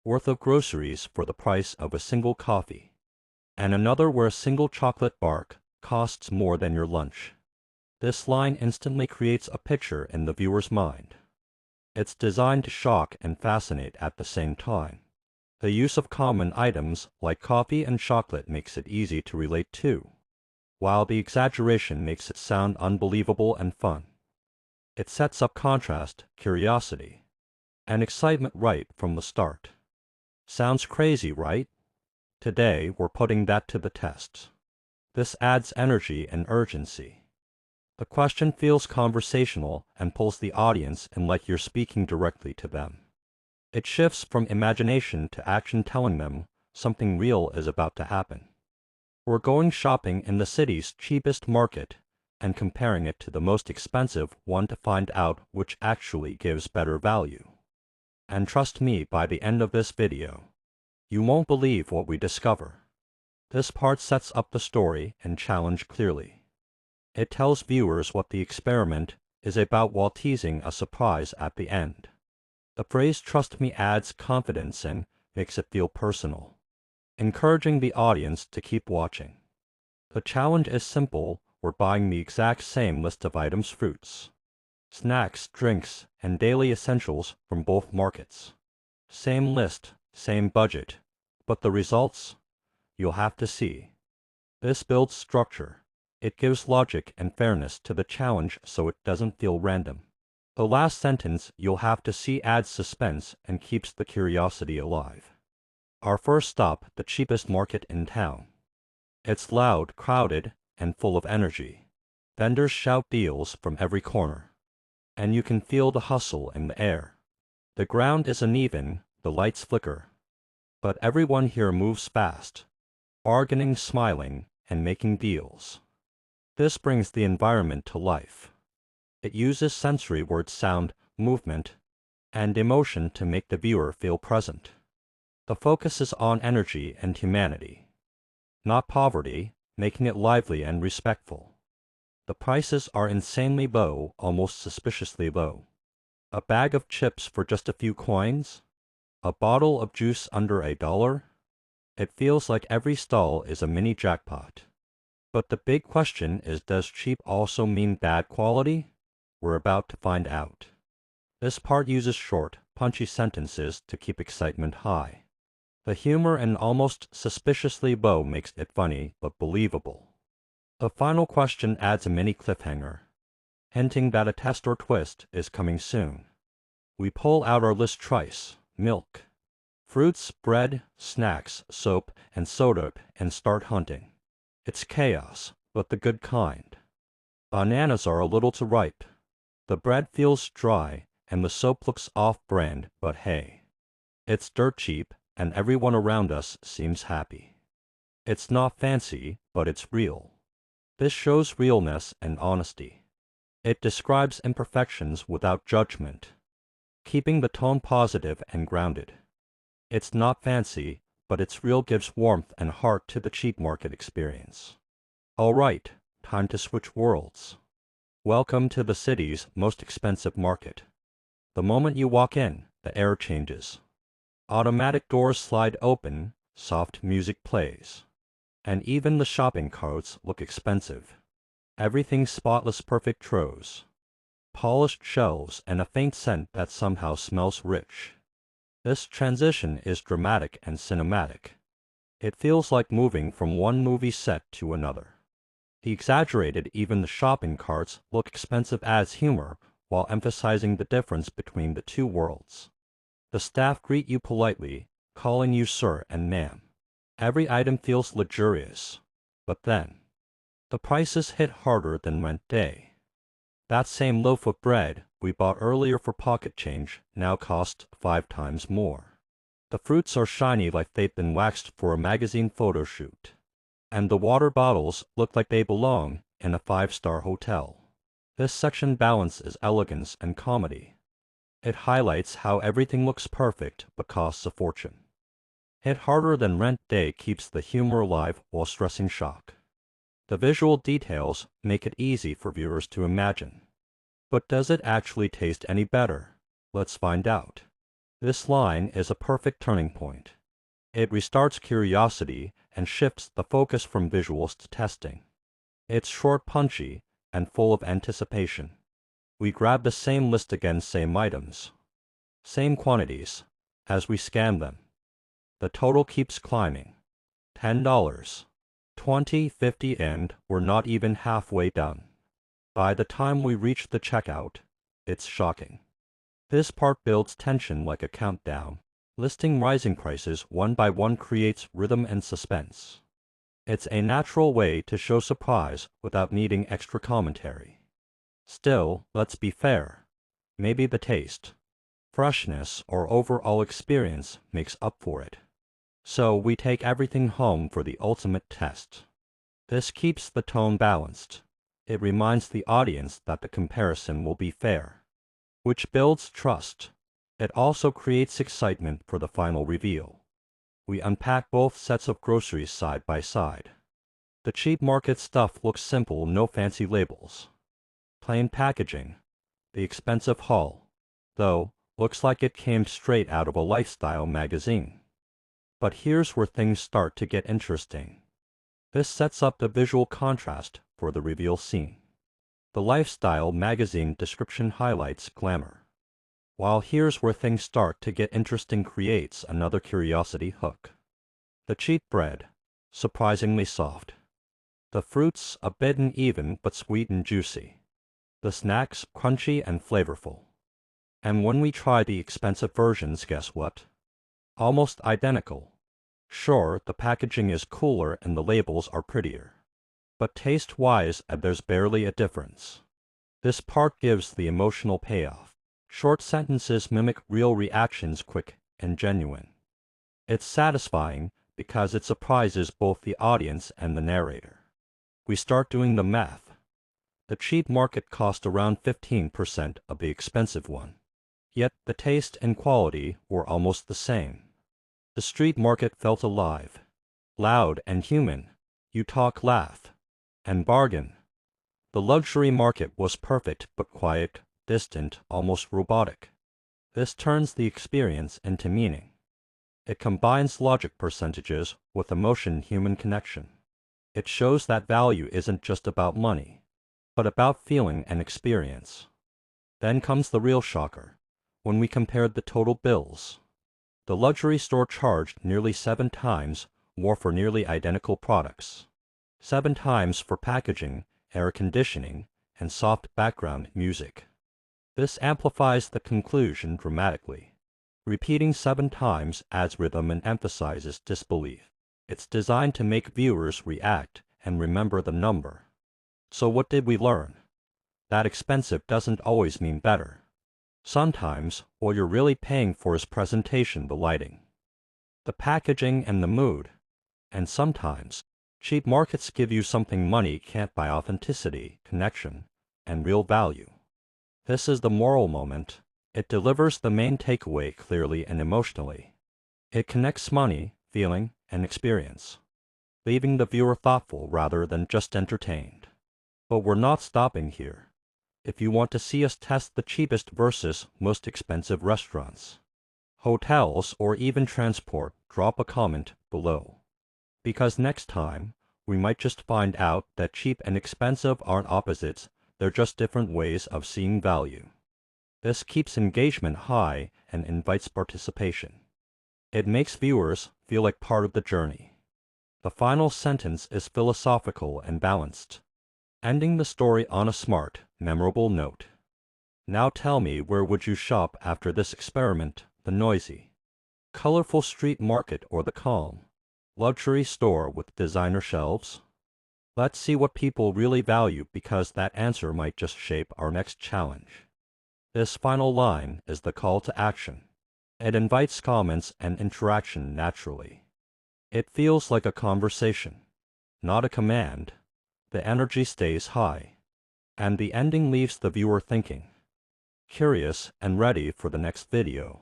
worth of groceries for the price of a single coffee, and another where a single chocolate bar costs more than your lunch. This line instantly creates a picture in the viewer's mind. It's designed to shock and fascinate at the same time. The use of common items like coffee and chocolate makes it easy to relate to, while the exaggeration makes it sound unbelievable and fun. It sets up contrast, curiosity, and excitement right from the start. Sounds crazy, right? Today, we're putting that to the test. This adds energy and urgency. The question feels conversational and pulls the audience in like you're speaking directly to them. It shifts from imagination to action, telling them something real is about to happen. We're going shopping in the city's cheapest market and comparing it to the most expensive one to find out which actually gives better value. And trust me, by the end of this video, you won't believe what we discover. This part sets up the story and challenge clearly. It tells viewers what the experiment is about while teasing a surprise at the end. The phrase "trust me" adds confidence and makes it feel personal, encouraging the audience to keep watching. The challenge is simple. We're buying the exact same list of items, fruits, snacks, drinks, and daily essentials from both markets. Same list, same budget, but the results? You'll have to see. This builds structure. It gives logic and fairness to the challenge so it doesn't feel random. The last sentence, "you'll have to see," adds suspense and keeps the curiosity alive. Our first stop, the cheapest market in town. It's loud, crowded, and full of energy. Vendors shout deals from every corner, and you can feel the hustle in the air. The ground is uneven, the lights flicker, but everyone here moves fast, bargaining, smiling, and making deals. This brings the environment to life. It uses sensory words, sound, movement, and emotion to make the viewer feel present. The focus is on energy and humanity, not poverty, making it lively and respectful. The prices are insanely low, almost suspiciously low. A bag of chips for just a few coins? A bottle of juice under $1? It feels like every stall is a mini jackpot. But the big question is, does cheap also mean bad quality? We're about to find out. This part uses short, punchy sentences to keep excitement high. The humor and almost suspiciously low makes it funny but believable. The final question adds a mini cliffhanger, hinting that a test or twist is coming soon. We pull out our list: rice, milk, fruits, bread, snacks, soap, and soda, and start hunting. It's chaos, but the good kind. Bananas are a little too ripe. The bread feels dry, and the soap looks off-brand, but hey, it's dirt cheap, and everyone around us seems happy. It's not fancy, but it's real. This shows realness and honesty. It describes imperfections without judgment, keeping the tone positive and grounded. It's not fancy, but it's real, gives warmth and heart to the cheap market experience. All right, time to switch worlds. Welcome to the city's most expensive market. The moment you walk in, the air changes. Automatic doors slide open, soft music plays, and even the shopping carts look expensive. Everything spotless, perfect rows, polished shelves, and a faint scent that somehow smells rich. This transition is dramatic and cinematic. It feels like moving from one movie set to another. The exaggerated, even the shopping carts look expensive, adds humor while emphasizing the difference between the two worlds. The staff greet you politely, calling you sir and ma'am. Every item feels luxurious. But then, the prices hit harder than rent day. That same loaf of bread we bought earlier for pocket change now costs 5 times more. The fruits are shiny like they've been waxed for a magazine photo shoot. And the water bottles look like they belong in a 5-star hotel. This section balances elegance and comedy. It highlights how everything looks perfect but costs a fortune. Hit harder than rent day keeps the humor alive while stressing shock. The visual details make it easy for viewers to imagine. But does it actually taste any better? Let's find out. This line is a perfect turning point. It restarts curiosity and shifts the focus from visuals to testing. It's short, punchy, and full of anticipation. We grab the same list again, same items, same quantities, as we scan them. The total keeps climbing. $10, $20, $50, and we're not even halfway done. By the time we reach the checkout, it's shocking. This part builds tension like a countdown. Listing rising prices one by one creates rhythm and suspense. It's a natural way to show surprise without needing extra commentary. Still, let's be fair. Maybe the taste, freshness, or overall experience makes up for it. So we take everything home for the ultimate test. This keeps the tone balanced. It reminds the audience that the comparison will be fair, which builds trust. It also creates excitement for the final reveal. We unpack both sets of groceries side by side. The cheap market stuff looks simple, no fancy labels, plain packaging. The expensive haul, though, looks like it came straight out of a lifestyle magazine. But here's where things start to get interesting. This sets up the visual contrast for the reveal scene. The lifestyle magazine description highlights glamour, while here's where things start to get interesting, creates another curiosity hook. The cheap bread, surprisingly soft. The fruits a bit uneven but sweet and juicy. The snacks crunchy and flavorful. And when we try the expensive versions, guess what? Almost identical. Sure, the packaging is cooler and the labels are prettier, but taste-wise, there's barely a difference. This part gives the emotional payoff. Short sentences mimic real reactions, quick and genuine. It's satisfying because it surprises both the audience and the narrator. We start doing the math. The cheap market cost around 15% of the expensive one. Yet the taste and quality were almost the same. The street market felt alive, loud and human. You talk, laugh, and bargain. The luxury market was perfect but quiet, distant, almost robotic. This turns the experience into meaning. It combines logic, percentages, with emotion, human connection. It shows that value isn't just about money, but about feeling and experience. Then comes the real shocker. When we compared the total bills, the luxury store charged nearly 7 times more for nearly identical products. 7 times for packaging, air conditioning, and soft background music. This amplifies the conclusion dramatically. Repeating 7 times adds rhythm and emphasizes disbelief. It's designed to make viewers react and remember the number. So what did we learn? That expensive doesn't always mean better. Sometimes, what you're really paying for is presentation, the lighting, the packaging, and the mood. And sometimes, cheap markets give you something money can't buy: authenticity, connection, and real value. This is the moral moment. It delivers the main takeaway clearly and emotionally. It connects money, feeling, and experience, leaving the viewer thoughtful rather than just entertained. But we're not stopping here. If you want to see us test the cheapest versus most expensive restaurants, hotels, or even transport, drop a comment below. Because next time, we might just find out that cheap and expensive aren't opposites, they're just different ways of seeing value. This keeps engagement high and invites participation. It makes viewers feel like part of the journey. The final sentence is philosophical and balanced, ending the story on a smart, memorable note. Now tell me, where would you shop after this experiment? The noisy, colorful street market or the calm, luxury store with designer shelves? Let's see what people really value, because that answer might just shape our next challenge. This final line is the call to action. It invites comments and interaction naturally. It feels like a conversation, not a command. The energy stays high, and the ending leaves the viewer thinking, curious, and ready for the next video.